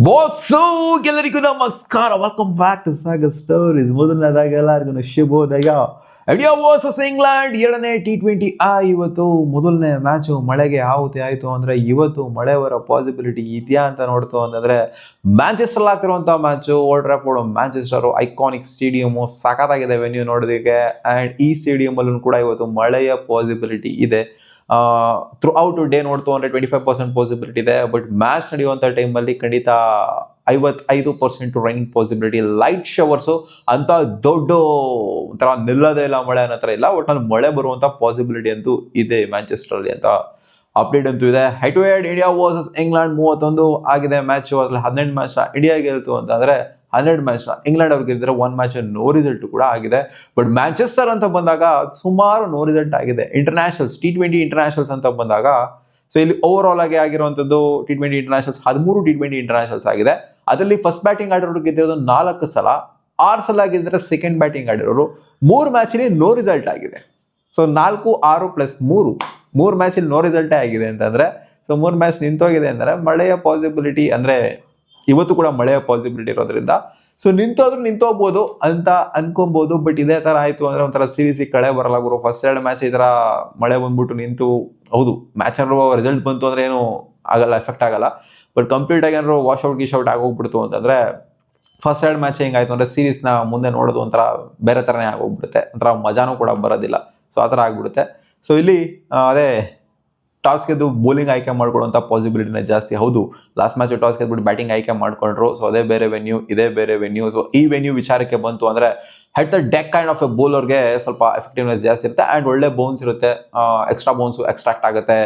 Boss ಎಲ್ಲರಿಗೂ ನಮಸ್ಕಾರ. Welcome back to Sagar stories. ಮೊದಲನೇದಾಗಿ ಎಲ್ಲರಿಗೂ ಶುಭೋದಯ. ಇಂಡಿಯಾ ವರ್ಸಸ್ ಇಂಗ್ಲೆಂಡ್ 2ನೇ T20 ಇವತ್ತು ಮೊದಲನೇ ಮ್ಯಾಚು ಮಳೆಗೆ ಆಹುತಿ ಆಯಿತು. ಅಂದರೆ ಇವತ್ತು ಮಳೆ ಬರೋ ಪಾಸಿಬಿಲಿಟಿ ಇದೆಯಾ ಅಂತ ನೋಡ್ತು ಅಂತಂದರೆ ಮ್ಯಾಂಚೆಸ್ಟರ್ ಆಗ್ತಿರುವಂಥ match. Old Trafford Manchester iconic stadium ಸಖತ್ತಾಗಿದೆ ವೆನ್ಯೂ ನೋಡೋದಕ್ಕೆ. ಆ್ಯಂಡ್ ಈ ಸ್ಟೇಡಿಯಮಲ್ಲೂ ಕೂಡ ಇವತ್ತು ಮಳೆಯ ಪಾಸಿಬಿಲಿಟಿ ಇದೆ. ಥ್ರೂ ಔಟ್ ಡೇ ನೋಡ್ತು ಅಂದರೆ 25% ಪಾಸಿಬಿಲಿಟಿ ಇದೆ. ಬಟ್ ಮ್ಯಾಚ್ ನಡೆಯುವಂಥ ಟೈಮಲ್ಲಿ ಖಂಡಿತ 55% ರೈನಿಂಗ್ ಪಾಸಿಬಿಲಿಟಿ. ಲೈಟ್ ಶವರ್ಸು ಅಂತ ದೊಡ್ಡ ಒಂಥರ ನಿಲ್ಲದೇ ಇಲ್ಲ ಮಳೆ ಅನ್ನೋ ಥರ ಇಲ್ಲ. ಒಟ್ಟಿನಲ್ಲಿ ಮಳೆ ಬರುವಂಥ ಪಾಸಿಬಿಲಿಟಿ ಅಂತೂ ಇದೆ ಮ್ಯಾಂಚೆಸ್ಟರಲ್ಲಿ ಅಂತ ಅಪ್ಡೇಟ್ ಅಂತೂ ಇದೆ. Head to head India versus England 31 ಆಗಿದೆ ಮ್ಯಾಚು. ಅದರಲ್ಲಿ 12 ಮ್ಯಾಚ್ನ ಇಂಡಿಯಾ ಗೆಲ್ತು ಅಂತಂದರೆ 12 ಮ್ಯಾಚ್ನ ಇಂಗ್ಲೆಂಡ್ ಅವ್ರಿಗೆ ಗೆದ್ದರೆ 1 ಮ್ಯಾಚ್ ನೋ ರಿಸಲ್ಟ್ ಕೂಡ ಆಗಿದೆ. ಬಟ್ ಮ್ಯಾಂಚೆಸ್ಟರ್ ಅಂತ ಬಂದಾಗ ಸುಮಾರು ನೋ ರಿಸಲ್ಟ್ ಆಗಿದೆ. ಇಂಟರ್ನ್ಯಾಷನಲ್ಸ್ T20 ಇಂಟರ್ನ್ಯಾಷನಲ್ಸ್ ಅಂತ ಬಂದಾಗ ಸೊ ಇಲ್ಲಿ ಓವರ್ ಆಲ್ ಆಗಿ ಆಗಿರುವಂಥದ್ದು T20 ಇಂಟರ್ನ್ಯಾಷನಲ್ಸ್ 13 T20 ಇಂಟರ್ನ್ಯಾಷನಲ್ಸ್ ಆಗಿದೆ. ಅದರಲ್ಲಿ ಫಸ್ಟ್ ಬ್ಯಾಟಿಂಗ್ ಆಡಿರೋರು ಗೆದ್ದಿರೋದು 4 ಸಲ, 6 ಸಲ ಗೆದ್ದರೆ ಸೆಕೆಂಡ್ ಬ್ಯಾಟಿಂಗ್ ಆಡಿರೋರು. 3 ಮ್ಯಾಚಲ್ಲಿ ನೋ ರಿಸಲ್ಟ್ ಆಗಿದೆ. ಸೊ 4, 6 + 3 ಮ್ಯಾಚಲ್ಲಿ ನೋ ರಿಸಲ್ಟೇ ಆಗಿದೆ ಅಂತಂದರೆ ಸೊ 3 ಮ್ಯಾಚ್ ನಿಂತೋಗಿದೆ ಅಂದರೆ ಮಳೆಯ ಪಾಸಿಬಿಲಿಟಿ ಅಂದರೆ ಇವತ್ತು ಕೂಡ ಮಳೆಯ ಪಾಸಿಬಿಲಿಟಿ ಇರೋದ್ರಿಂದ ಸೊ ನಿಂತೋಗ್ಬೋದು ಅಂತ ಅನ್ಕೊಬೋದು. ಬಟ್ ಇದೇ ಥರ ಆಯಿತು ಅಂದರೆ ಒಂಥರ ಸೀರೀಸಿಗೆ ಕಳೆ ಬರಲ್ಲ ಗುರು. ಫಸ್ಟ್ 2 ಮ್ಯಾಚ್ ಈ ಥರ ಮಳೆ ಬಂದ್ಬಿಟ್ಟು ನಿಂತು, ಹೌದು ಮ್ಯಾಚಲ್ಲಿ ರಿಸಲ್ಟ್ ಬಂತು ಅಂದರೆ ಏನು ಆಗಲ್ಲ, ಎಫೆಕ್ಟ್ ಆಗಲ್ಲ. ಬಟ್ ಕಂಪ್ಲೀಟಾಗಿ ಏನಾದ್ರು ವಾಶೌಟ್ ಆಗೋಗ್ಬಿಡ್ತು ಅಂತಂದರೆ ಫಸ್ಟ್ 2 ಮ್ಯಾಚ್ ಹೆಂಗಾಯ್ತು ಅಂದರೆ ಸೀರೀಸ್ನ ಮುಂದೆ ನೋಡೋದು ಒಂಥರ ಬೇರೆ ಥರನೇ ಆಗೋಗ್ಬಿಡುತ್ತೆ. ಒಂಥರ ಮಜಾನೂ ಕೂಡ ಬರೋದಿಲ್ಲ. ಸೊ ಆ ಥರ ಆಗ್ಬಿಡುತ್ತೆ. ಸೊ ಇಲ್ಲಿ ಅದೇ ಟಾಸ್ ಗೆದ್ದು ಬೌಲಿಂಗ್ ಆಯ್ಕೆ ಮಾಡ್ಕೊಳ್ಳುವಂಥ ಪಾಸಿಬಿಲಿಟಿನೇ ಜಾಸ್ತಿ. ಹೌದು ಲಾಸ್ಟ್ ಮ್ಯಾಚ್ ಟಾಸ್ ಗೆದ್ಬಿಟ್ಟು ಬ್ಯಾಟಿಂಗ್ ಆಯ್ಕೆ ಮಾಡ್ಕೊಂಡ್ರು. ಸೊ ಅದೇ ಬೇರೆ ವೆನ್ಯೂ, ಇದೇ ಬೇರೆ ವೆನ್ಯೂ. ಸೊ ಈ ವೆನ್ಯೂ ವಿಚಾರಕ್ಕೆ ಬಂತು ಅಂದರೆ hit the deck kind of a ಬೌಲರ್ಗೆ ಸ್ವಲ್ಪ ಎಫೆಕ್ಟಿವ್ನೆಸ್ ಜಾಸ್ತಿ ಇರುತ್ತೆ. ಆ್ಯಂಡ್ ಒಳ್ಳೆ ಬೌನ್ಸ್ ಇರುತ್ತೆ, ಎಕ್ಸ್ಟ್ರಾ ಬೌನ್ಸು ಎಕ್ಸ್ಟ್ರಾಕ್ಟ್ ಆಗುತ್ತೆ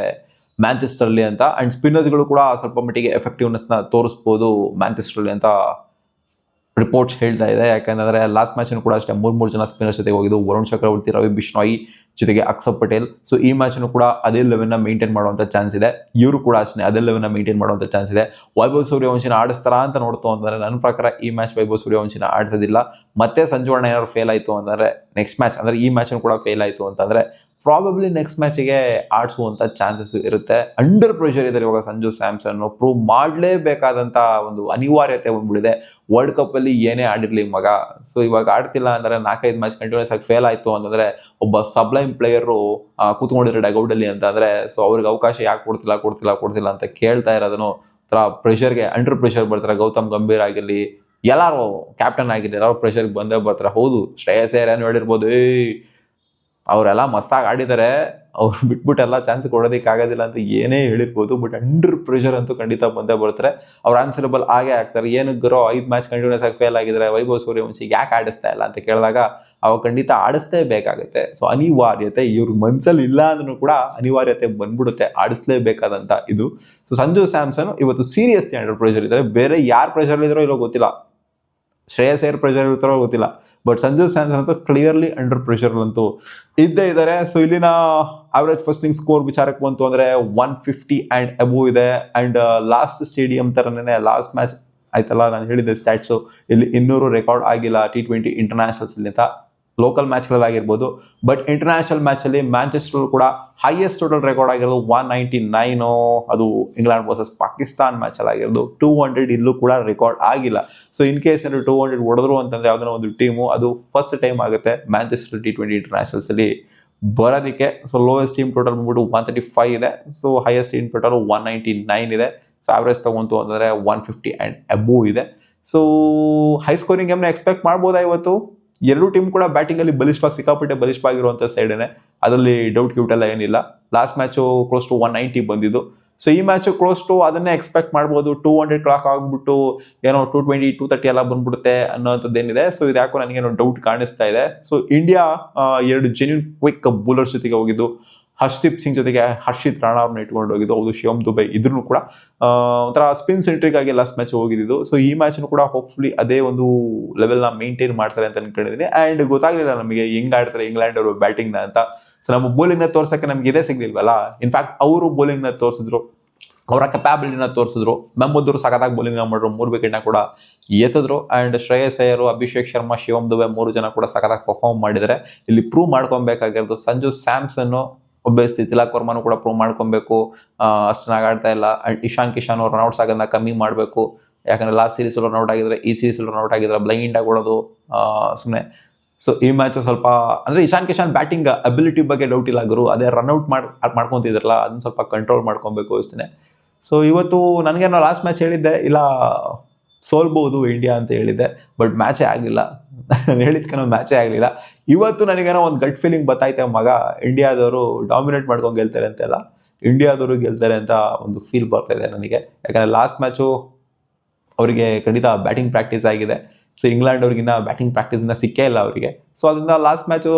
ಮ್ಯಾಂಚೆಸ್ಟರ್ಲಿ ಅಂತ. ಆ್ಯಂಡ್ ಸ್ಪಿನ್ನರ್ಸ್ಗಳು ಕೂಡ ಸ್ವಲ್ಪ ಮಟ್ಟಿಗೆ ಎಫೆಕ್ಟಿವ್ನೆಸ್ನ ತೋರಿಸ್ಬೋದು ಮ್ಯಾಂಚೆಸ್ಟರ್ಲಿ ಅಂತ ರಿಪೋರ್ಟ್ಸ್ ಹೇಳ್ತಾ ಇದೆ. ಯಾಕಂದರೆ ಲಾಸ್ಟ್ ಮ್ಯಾಚನ್ನು ಕೂಡ ಅಷ್ಟೇ 3 ಜನ ಸ್ಪಿನ್ನರ್ಸ್ ಜೊತೆಗೆ ಹೋಗಿದ್ದು. ವರುಣ್ ಚಕ್ರವರ್ತಿ, ರವಿ ಬಿಷ್ಣೋಯಿ ಜೊತೆಗೆ ಅಕ್ಷರ್ ಪಟೇಲ್. ಸೊ ಈ ಮ್ಯಾಚನ್ನು ಕೂಡ ಅದೇ ಲೆವೆಲ್ನ ಮೇಂಟೈನ್ ಮಾಡುವಂಥ ಚಾನ್ಸ್ ಇದೆ. ಇವರು ಕೂಡ ಅಷ್ಟೇ ಅದೇ ಲೆವೆಲ್ನ ಮೇಂಟೈನ್ ಮಾಡುವಂಥ ಚಾನ್ಸ್ ಇದೆ. ವೈಭವ್ ಸೂರ್ಯವಂಶಿನ ಆಡಿಸ್ತಾರಾ ಅಂತ ನೋಡ್ತು ಅಂತಂದರೆ ನನ್ನ ಪ್ರಕಾರ ಈ ಮ್ಯಾಚ್ ವೈಭವ್ ಸೂರ್ಯವಂಶಿನ ಆಡಿಸೋದಿಲ್ಲ. ಮತ್ತೆ ಸಂಜುವಣ್ಣ ಏನಾದ್ರು ಫೇಲ್ ಆಯಿತು ಅಂದರೆ ನೆಕ್ಸ್ಟ್ ಮ್ಯಾಚ್ ಅಂದರೆ ಈ ಮ್ಯಾಚನ್ನು ಕೂಡ ಫೇಲ್ ಆಯಿತು ಅಂತಂದರೆ ಪ್ರಾಬಬ್ಲಿ ನೆಕ್ಸ್ಟ್ ಮ್ಯಾಚಿಗೆ ಆಡಿಸುವಂಥ ಚಾನ್ಸಸ್ ಇರುತ್ತೆ. ಅಂಡರ್ ಪ್ರೆಷರ್ ಇದ್ದಾರೆ ಇವಾಗ ಸಂಜು ಸ್ಯಾಮ್ಸನ್ನು. ಪ್ರೂವ್ ಮಾಡಲೇಬೇಕಾದಂಥ ಒಂದು ಅನಿವಾರ್ಯತೆ ಬಂದ್ಬಿಟ್ಟಿದೆ. ವರ್ಲ್ಡ್ ಕಪ್ಪಲ್ಲಿ ಏನೇ ಆಡಿರಲಿ ಮಗ. ಸೊ ಇವಾಗ ಆಡ್ತಿಲ್ಲ ಅಂದರೆ 4-5 ಮ್ಯಾಚ್ ಕಂಟಿನ್ಯೂಸ್ ಆಗಿ ಫೇಲ್ ಆಯಿತು ಅಂತಂದರೆ ಒಬ್ಬ ಸಬ್ಲೈಮ್ ಪ್ಲೇಯರು ಕೂತ್ಕೊಂಡಿರೋ ಡಗೌಟಲ್ಲಿ ಅಂತಂದರೆ ಸೊ ಅವ್ರಿಗೆ ಅವಕಾಶ ಯಾಕೆ ಕೊಡ್ತಿಲ್ಲ ಅಂತ ಕೇಳ್ತಾ ಇರೋದನ್ನು ಒಂಥರ ಪ್ರೆಷರ್ಗೆ ಅಂಡರ್ ಪ್ರೆಷರ್ ಬರ್ತಾರೆ. ಗೌತಮ್ ಗಂಭೀರ್ ಆಗಿರಲಿ, ಎಲ್ಲರೂ ಕ್ಯಾಪ್ಟನ್ ಆಗಿರಲಿ, ಎಲ್ಲರೂ ಪ್ರೆಷರ್ಗೆ ಬಂದೇ ಬರ್ತಾರೆ. ಹೌದು ಶ್ರೇಯಸ್ ಅಯ್ಯರ್ ಏನು ಹೇಳಿರ್ಬೋದು, ಅವರೆಲ್ಲ ಮಸ್ತಾಗಿ ಆಡಿದ್ದಾರೆ, ಅವ್ರು ಬಿಟ್ಬಿಟ್ಟೆಲ್ಲ ಚಾನ್ಸ್ ಕೊಡೋದಕ್ಕಾಗೋದಿಲ್ಲ ಅಂತ ಏನೇ ಹೇಳಿರ್ಬೋದು. ಬಟ್ ಅಂಡರ್ ಪ್ರೆಷರ್ ಅಂತೂ ಖಂಡಿತ ಬಂದೇ ಬರ್ತಾರೆ. ಅವ್ರು ಆನ್ಸರಬಲ್ ಆಗೇ ಆಗ್ತಾರೆ. ಏನಕ್ಕೆ ಗುರು 5 ಮ್ಯಾಚ್ ಕಂಟಿನ್ಯೂಸ್ ಆಗಿ ಫೇಲ್ ಆಗಿದ್ದಾರೆ, ವೈಭವ್ ಸೂರ್ಯವಂಶಿಗೆ ಯಾಕೆ ಆಡಿಸ್ತಾ ಇಲ್ಲ ಅಂತ ಕೇಳಿದಾಗ ಅವಾಗ ಖಂಡಿತ ಆಡಿಸ್ತೇ ಬೇಕಾಗುತ್ತೆ. ಸೊ ಅನಿವಾರ್ಯತೆ ಇವ್ರಿಗೆ ಮನ್ಸಲ್ಲಿ ಇಲ್ಲ ಅಂದ್ರೂ ಕೂಡ ಅನಿವಾರ್ಯತೆ ಬಂದ್ಬಿಡುತ್ತೆ, ಆಡಿಸ್ಲೇಬೇಕಾದಂಥ ಇದು. ಸೊ ಸಂಜು ಸ್ಯಾಮ್ಸನ್ ಇವತ್ತು ಸೀರಿಯಸ್ಲಿ ಅಂಡರ್ ಪ್ರೆಷರ್ ಇದ್ದಾರೆ. ಬೇರೆ ಯಾರು ಪ್ರೆಷರ್ ಇದ್ದಾರೋ ಇಲ್ಲೋ ಗೊತ್ತಿಲ್ಲ, ಶ್ರೇಯಸ್ ಅಯ್ಯರ್ ಪ್ರೆಷರ್ ಇರ್ತಾರೋ ಗೊತ್ತಿಲ್ಲ. ಬಟ್ ಸಂಜು ಸ್ಯಾಮ್ಸನ್ ಅಂತೂ ಕ್ಲಿಯರ್ಲಿ ಅಂಡರ್ ಪ್ರೆಷರ್ ಅಂತೂ ಇದ್ದೇ ಇದ್ದಾರೆ. ಸೊ ಇಲ್ಲಿನ ಆವ್ರೇಜ್ ಫಸ್ಟಿಂಗ್ ಸ್ಕೋರ್ ವಿಚಾರಕ್ಕೆ ಬಂತು ಅಂದರೆ 150 ಆ್ಯಂಡ್ ಅಬೋವ್ ಇದೆ. ಆ್ಯಂಡ್ ಲಾಸ್ಟ್ ಸ್ಟೇಡಿಯಂ ಥರನೇ ಲಾಸ್ಟ್ ಮ್ಯಾಚ್ ಆಯ್ತಲ್ಲ, ನಾನು ಹೇಳಿದ್ದೆ ಸ್ಟ್ಯಾಟ್ಸು, ಇಲ್ಲಿ 200 ರೆಕಾರ್ಡ್ ಆಗಿಲ್ಲ T20 ಇಂಟರ್ನ್ಯಾಷನಲ್ಸ್ಲಿಂದ. ಲೋಕಲ್ ಮ್ಯಾಚ್ಗಳಾಗಿರ್ಬೋದು. ಬಟ್ ಇಂಟರ್ನ್ಯಾಷನಲ್ ಮ್ಯಾಚಲ್ಲಿ ಮ್ಯಾಂಚೆಸ್ಟರ್ ಕೂಡ ಹೈಯೆಸ್ಟ್ ಟೋಟಲ್ ರೆಕಾರ್ಡ್ ಆಗಿರೋದು 199. ಅದು ಇಂಗ್ಲೆಂಡ್ ವರ್ಸಸ್ ಪಾಕಿಸ್ತಾನ್ ಮ್ಯಾಚಲ್ಲಿ ಆಗಿರೋದು. 200 ಇಲ್ಲೂ ಕೂಡ ರೆಕಾರ್ಡ್ ಆಗಿಲ್ಲ. ಸೊ ಇನ್ ಕೇಸ್ ಏನಾದ್ರು 200 ಹೊಡೆದ್ರು ಅಂತಂದರೆ ಯಾವುದೋ ಒಂದು ಟೀಮು, ಅದು ಫಸ್ಟ್ ಟೈಮ್ ಆಗುತ್ತೆ ಮ್ಯಾಂಚೆಸ್ಟರ್ T20 ಇಂಟರ್ನ್ಯಾಷನಲ್ಸಲ್ಲಿ ಬರೋದಕ್ಕೆ. ಸೊ ಲೋಯೆಸ್ಟ್ ಟೀಮ್ ಟೋಟಲ್ ಬಂದ್ಬಿಟ್ಟು 135 ಇದೆ. ಸೊ ಹೈಯೆಸ್ಟ್ ಟೀಮ್ ಟೋಟಲ್ 199 ಇದೆ. ಸೊ ಆವ್ರೇಜ್ ತಗೊಂತು ಅಂದರೆ 150 ಆ್ಯಂಡ್ ಅಬೋವ್ ಇದೆ. ಸೊ ಹೈ ಸ್ಕೋರಿಂಗ್ ಗೇಮ್ನ ಎಕ್ಸ್ಪೆಕ್ಟ್ ಮಾಡ್ಬೋದಾ ಇವತ್ತು? ಎರಡೂ ಟೀಮ್ ಕೂಡ ಬ್ಯಾಟಿಂಗಲ್ಲಿ ಸಿಕ್ಕಾಪಟ್ಟೆ ಬಲಿಷ್ಠವಾಗಿರುವಂಥ ಸೈಡೇನೆ, ಅದರಲ್ಲಿ ಡೌಟ್ ಎಲ್ಲ ಏನಿಲ್ಲ. ಲಾಸ್ಟ್ ಮ್ಯಾಚು ಕ್ಲೋಸ್ ಟು 190 ಬಂದಿದ್ದು. ಸೊ ಈ ಮ್ಯಾಚು ಕ್ಲೋಸ್ ಟು ಅದನ್ನೇ ಎಕ್ಸ್ಪೆಕ್ಟ್ ಮಾಡ್ಬೋದು. 200 ಕ್ಲಾಕ್ ಆಗಿಬಿಟ್ಟು ಏನೋ 220, 230 ಎಲ್ಲ ಬಂದ್ಬಿಡುತ್ತೆ ಅನ್ನೋಂಥದ್ದೇನಿದೆ. ಸೊ ಇದು ಯಾಕೋ ನನಗೇನೋ ಡೌಟ್ ಕಾಣಿಸ್ತಾ ಇದೆ. So India 2 genuine quick bowlers ಜೊತೆಗೆ ಹೋಗಿದ್ದು. ಹರ್ಷದೀಪ್ ಸಿಂಗ್ ಜೊತೆಗೆ ಹರ್ಷಿತ್ ರಾಣಾ ಅವ್ರನ್ನ ಇಟ್ಕೊಂಡು ಹೋಗಿದ್ದು. ಹೌದು ಶಿವಮ್ ದುಬೈ ಇದ್ರೂ ಕೂಡ ಒಂಥರ ಸ್ಪಿನ್ ಸೆಂಟ್ರಿಕ್ ಆಗಿ ಲಾಸ್ಟ್ ಮ್ಯಾಚ್ ಹೋಗಿದ್ದು. ಸೊ ಈ ಮ್ಯಾಚ್ನು ಕೂಡ ಹೋಪ್ಫುಲಿ ಅದೇ ಒಂದು ಲೆವೆಲ್ನ ಮೇಂಟೈನ್ ಮಾಡ್ತಾರೆ ಅಂತ ಅನ್ಕೊಂಡಿದ್ದೀನಿ. ಆ್ಯಂಡ್ ಗೊತ್ತಾಗಲಿಲ್ಲ ನಮಗೆ ಹೆಂಗೆ ಆಡ್ತಾರೆ ಇಂಗ್ಲೆಂಡ್ ಅವರು ಬ್ಯಾಟಿಂಗ್ನ ಅಂತ. ಸೊ ನಮ್ಮ ಬೌಲಿಂಗ್ನ ತೋರ್ಸೋಕ್ಕೆ ನಮ್ಗೆ ಇದೇ ಸಿಗ್ಲಿಲ್ವಲ್ಲ. ಇನ್ಫ್ಯಾಕ್ಟ್ ಅವರು ಬೌಲಿಂಗ್ನ ತೋರಿಸಿದ್ರು, ಅವರ ಕೆಪಾಬಿಲಿಟಿನ ತೋರಿಸಿದ್ರು. ಮೆಹಮೂದ್ ಸಖತ್ತಾಗಿ ಬೌಲಿಂಗ್ನ ಮಾಡಿದ್ರು, 3 ವಿಕೆಟ್ನ ಕೂಡ ಎತ್ತಿದ್ರು. ಆ್ಯಂಡ್ ಶ್ರೇಯಸ್ ಅಯ್ಯರ್, ಅಭಿಷೇಕ್ ಶರ್ಮಾ, ಶಿವಮ್ ದುಬೆ 3 ಜನ ಕೂಡ ಸಖತ್ತಾಗಿ ಪರ್ಫಾರ್ಮ್ ಮಾಡಿದ್ದಾರೆ. ಇಲ್ಲಿ ಪ್ರೂವ್ ಮಾಡ್ಕೊಬೇಕಾಗಿರೋದು ಸಂಜು ಸ್ಯಾಮ್ಸನ್ನು, ಒಬ್ಬ ತಿಲಕ್ ವರ್ಮನು ಕೂಡ ಪ್ರೂವ್ ಮಾಡ್ಕೊಬೇಕು, ಅಷ್ಟು ಚೆನ್ನಾಗಿ ಆಡ್ತಾ ಇಲ್ಲ. ಆ್ಯಂಡ್ ಇಶಾನ್ ಕಿಶನ್ ಅವ್ರು ರನ್ಔಟ್ಸ್ ಆಗೋದನ್ನ ಕಮ್ಮಿ ಮಾಡಬೇಕು. ಯಾಕಂದರೆ ಲಾಸ್ಟ್ ಸೀರೀಸ್ ರನ್ ಔಟ್ ಆಗಿದ್ರೆ ಈ ಸೀರೀಸ್ ರನ್ ಔಟ್ ಆಗಿದ್ರೆ ಬ್ಲೈಂಡಾಗಿ ಕೊಡೋದು ಸುಮ್ಮನೆ. ಸೊ ಈ ಮ್ಯಾಚು ಸ್ವಲ್ಪ ಅಂದರೆ ಇಶಾನ್ ಕಿಶನ್ ಬ್ಯಾಟಿಂಗ್ ಅಬಿಲಿಟಿ ಬಗ್ಗೆ ಡೌಟ್ ಇಲ್ಲ ಗುರು, ಅದೇ ರನ್ಔಟ್ ಮಾಡ್ಕೊತಿದ್ರಲ್ಲ ಅದನ್ನ ಸ್ವಲ್ಪ ಕಂಟ್ರೋಲ್ ಮಾಡ್ಕೊಬೇಕು ಅನಿಸ್ತೀನಿ. ಸೊ ಇವತ್ತು ನನಗೇನೋ ಲಾಸ್ಟ್ ಮ್ಯಾಚ್ ಹೇಳಿದ್ದೆ ಇಲ್ಲ ಸೋಲ್ಬೋದು ಇಂಡಿಯಾ ಅಂತ ಹೇಳಿದ್ದೆ, ಬಟ್ ಮ್ಯಾಚೇ ಆಗಲಿಲ್ಲ. ನಾನು ಹೇಳಿದ್ಕೇನೋ ಮ್ಯಾಚೇ ಆಗಲಿಲ್ಲ. ಇವತ್ತು ನನಗೇನೋ ಒಂದು ಗಟ್ ಫೀಲಿಂಗ್ ಬತ್ತೈತೆ, ಮಗ ಇಂಡಿಯಾದವರು ಡಾಮಿನೇಟ್ ಮಾಡ್ಕೊಂಡು ಗೆಲ್ತಾರೆ ಅಂತೆಲ್ಲ, ಇಂಡಿಯಾದವರು ಗೆಲ್ತಾರೆ ಅಂತ ಒಂದು ಫೀಲ್ ಬರ್ತಾಯಿದೆ ನನಗೆ. ಯಾಕಂದರೆ ಲಾಸ್ಟ್ ಮ್ಯಾಚು ಅವರಿಗೆ ಖಂಡಿತ ಬ್ಯಾಟಿಂಗ್ ಪ್ರಾಕ್ಟೀಸ್ ಆಗಿದೆ. ಸೊ ಇಂಗ್ಲೆಂಡ್ ಅವ್ರಿಗಿನ್ನ ಬ್ಯಾಟಿಂಗ್ ಪ್ರಾಕ್ಟೀಸಿಂದ ಸಿಕ್ಕೇ ಇಲ್ಲ ಅವರಿಗೆ. ಸೊ ಅದರಿಂದ ಲಾಸ್ಟ್ ಮ್ಯಾಚು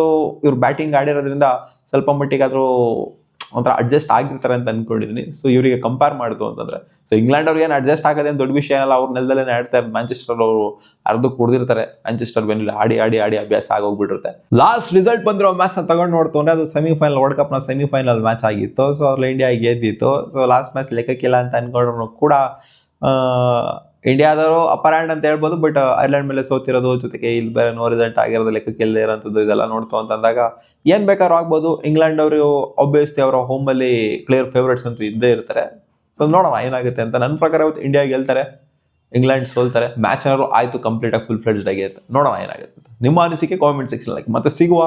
ಇವ್ರು ಬ್ಯಾಟಿಂಗ್ ಆಡಿರೋದ್ರಿಂದ ಸ್ವಲ್ಪ ಮಟ್ಟಿಗಾದರೂ ಒಂಥರ ಅಡ್ಜಸ್ಟ್ ಆಗಿರ್ತಾರೆ ಅಂತ ಅಂದ್ಕೊಂಡಿದ್ದೀನಿ. ಸೊ ಇವರಿಗೆ ಕಂಪೇರ್ ಮಾಡಿತು ಅಂತಂದರೆ, ಸೊ ಇಂಗ್ಲೆಂಡ್ ಅವ್ರಿಗೆ ಏನು ಅಡ್ಜಸ್ಟ್ ಆಗೋದೇನು ದೊಡ್ಡ ವಿಷಯ ಏನಲ್ಲ, ಅವ್ರ ನೆಲದಲ್ಲೇ ಆಡ್ತಾರೆ. ಮ್ಯಾಂಚೆಸ್ಟರ್ ಅವರು ಅರ್ಧಕ್ಕೆ ಕುಡ್ದಿರ್ತಾರೆ, ಮ್ಯಾಂಚೆಸ್ಟರ್ ಬೆನ್ನಲ್ಲಿ ಆಡಿ ಅಭ್ಯಾಸ ಆಗೋಗ್ಬಿಟ್ಟಿರುತ್ತೆ. ಲಾಸ್ಟ್ ರಿಸಲ್ಟ್ ಬಂದಿರೋ ಮ್ಯಾಚ್ನ ತಗೊಂಡು ನೋಡ್ತು ಅಂದರೆ ಅದು ಸೆಮಿಫೈನಲ್, ವರ್ಲ್ಡ್ ಕಪ್ನ ಸೆಮಿಫೈನಲ್ ಮ್ಯಾಚ್ ಆಗಿತ್ತು. ಸೊ ಅದ್ರಲ್ಲಿ ಇಂಡಿಯಾ ಗೆದ್ದಿತ್ತು. ಸೊ ಲಾಸ್ಟ್ ಮ್ಯಾಚ್ ಲೆಕ್ಕಕ್ಕಿಲ್ಲ ಅಂತ ಅಂದ್ಕೊಂಡ್ರು ಕೂಡ ಇಂಡಿಯಾದವರು ಅಪ್ಪರ್ ಹ್ಯಾಂಡ್ ಅಂತ ಹೇಳ್ಬೋದು, ಬಟ್ ಐರ್ಲೆಂಡ್ ಮೇಲೆ ಸೋತಿರೋದು, ಜೊತೆಗೆ ಇಲ್ಲಿ ಬೇರೆ ನೋ ರಿಸಲ್ಟ್ ಆಗಿರೋದು, ಲೆಕ್ಕಕ್ಕೆ ಇಲ್ಲದೆ ಇರೋಂಥದ್ದು ಇದೆಲ್ಲ ನೋಡ್ತು ಅಂತಂದಾಗ ಏನು ಬೇಕಾದ್ರೂ ಆಗ್ಬೋದು. ಇಂಗ್ಲೆಂಡ್ ಅವರು ಆಬ್ವಿಯಸ್ಲಿ ಅವರ ಹೋಮಲ್ಲಿ ಕ್ಲಿಯರ್ ಫೇವ್ರೇಟ್ಸ್ ಅಂತೂ ಇದ್ದೇ ಇರ್ತಾರೆ. ಸೊ ನೋಡೋಣ ಏನಾಗುತ್ತೆ ಅಂತ. ನನ್ನ ಪ್ರಕಾರ ಇವತ್ತು ಇಂಡಿಯಾ ಗೆಲ್ತಾರೆ, ಇಂಗ್ಲೆಂಡ್ ಸೋಲ್ತಾರೆ. ಮ್ಯಾಚ್ ಏನಾದ್ರು ಆಯಿತು ಕಂಪ್ಲೀಟಾಗಿ ಫುಲ್ ಫ್ಲೆಡ್ಜ್ಡ್ ಆಗಿ ಅಂತ ನೋಡೋಣ ಏನಾಗುತ್ತೆ. ನಿಮ್ಮ ಅನಿಸಿಕೆ ಕಾಮೆಂಟ್ ಸೆಕ್ಷನ್ ಮತ್ತೆ ಸಿಗುವ.